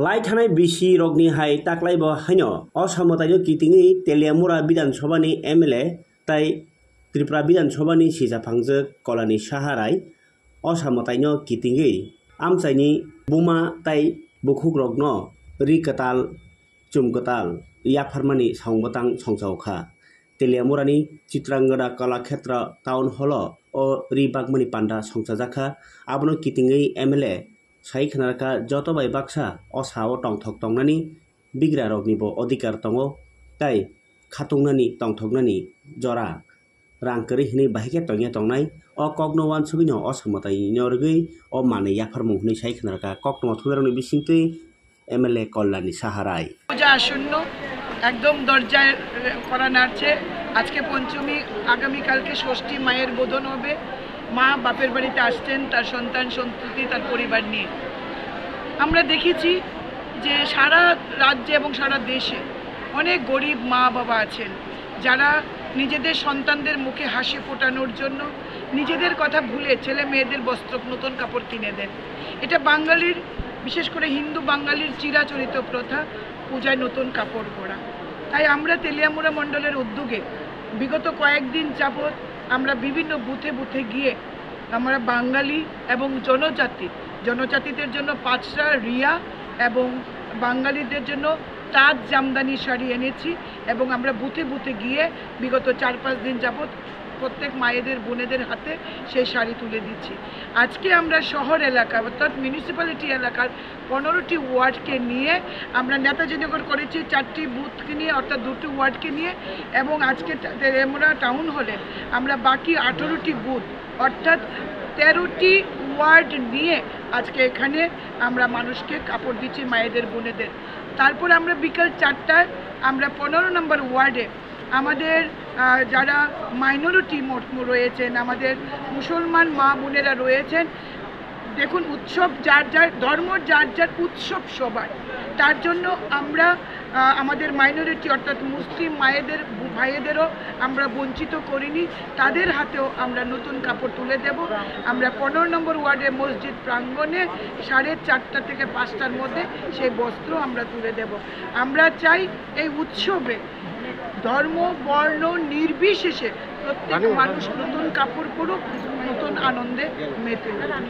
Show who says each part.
Speaker 1: লাই थानाय बिसि रगनि हाय ताकलाइबो हायनो असमतायनो कितिङि तेलियामुरा विधानसभानि एमएलए ताई त्रिपुरा विधानसभानि सिजाफांजो कलानि साहाराय असमतायनो कितिङि आमचाइनि बुमा ताई बुखुग्रगनो रिकताल चुमकताल याफारमानि सावबतां संसावखा तेलियामुरानि चित्रांगदा कलाक्षेत्र टाउन हल ओ रिबागमनि पान्डा संसाजाखा आबनो कितिङि एमएलए साइ खनारका जतबाय बाक्सा असाव टंथक टंनानि बिग्रा रगनिबो अधिकार दङ ताई खातुंनानि टंथकनानि जरा रांकरि हिनि बाहिके टंगे टंनाय अ कग्नो वानसुबिनो असमतायनो रगै अ माने याफारमु हिनि साइ खनारका कग्नो थुनारनि बिसिंतै एमएलए कल्याणी साहाराय
Speaker 2: পূজা আসন্ন একদম দরজায় করা নাড়ছে। আজকে পঞ্চমী, আগামীকালকে ষষ্ঠী, মায়ের বোধন হবে। মা বাপের বাড়িতে আসছেন তার সন্তান সন্ততি তার পরিবার নিয়ে। আমরা দেখেছি যে সারা রাজ্যে এবং সারা দেশে অনেক গরিব মা বাবা আছেন যারা নিজেদের সন্তানদের মুখে হাসি ফোটানোর জন্য নিজেদের কথা ভুলে ছেলে মেয়েদের বস্ত্র নতুন কাপড় কিনে দেন। এটা বাঙালির, বিশেষ করে হিন্দু বাঙালির চিরাচরিত প্রথা, পূজায় নতুন কাপড় পরা। তাই আমরা তেলিয়ামুড়া মণ্ডলের উদ্যোগে বিগত কয়েকদিন যাবৎ আমরা বিভিন্ন বুথে বুথে গিয়ে আমরা বাঙালি এবং জনজাতিদের জন্য পাঁচরা রিয়া এবং বাঙালিদের জন্য তাজ জামদানি শাড়ি এনেছি এবং আমরা বুথে বুথে গিয়ে বিগত 4-5 দিন যাবৎ প্রত্যেক মায়েদের বোনেদের হাতে সেই শাড়ি তুলে দিচ্ছি। আজকে আমরা শহর এলাকা অর্থাৎ মিউনিসিপ্যালিটি এলাকার 15টি ওয়ার্ডকে নিয়ে আমরা নেতাজিনগর করেছি 4টি বুথকে নিয়ে অর্থাৎ 2টি ওয়ার্ডকে নিয়ে এবং আজকে তেলিয়ামুড়া টাউন হলে আমরা বাকি 18টি বুথ অর্থাৎ 13টি ওয়ার্ড নিয়ে আজকে এখানে আমরা মানুষকে কাপড় দিচ্ছি মায়েদের বোনেদের। তারপর আমরা বিকাল 4টায় আমরা 15 নম্বর ওয়ার্ডে আমাদের যারা মাইনরিটি রয়েছেন, আমাদের মুসলমান মা বোনেরা রয়েছেন, দেখুন উৎসব যার যার ধর্ম, যার যার উৎসব সবার, তার জন্য আমরা আমাদের মাইনরিটি অর্থাৎ মুসলিম মায়েদের ভাইয়েদেরও আমরা বঞ্চিত করিনি, তাদের হাতেও আমরা নতুন কাপড় তুলে দেব। আমরা 15 নম্বর ওয়ার্ডে মসজিদ প্রাঙ্গণে 4:30 থেকে 5টার মধ্যে সেই বস্ত্র আমরা তুলে দেব। আমরা চাই এই উৎসবে ধর্ম বর্ণ নির্বিশেষে প্রত্যেক মানুষ নতুন কাপড় পরুক, নতুন আনন্দে মেতে উঠুক।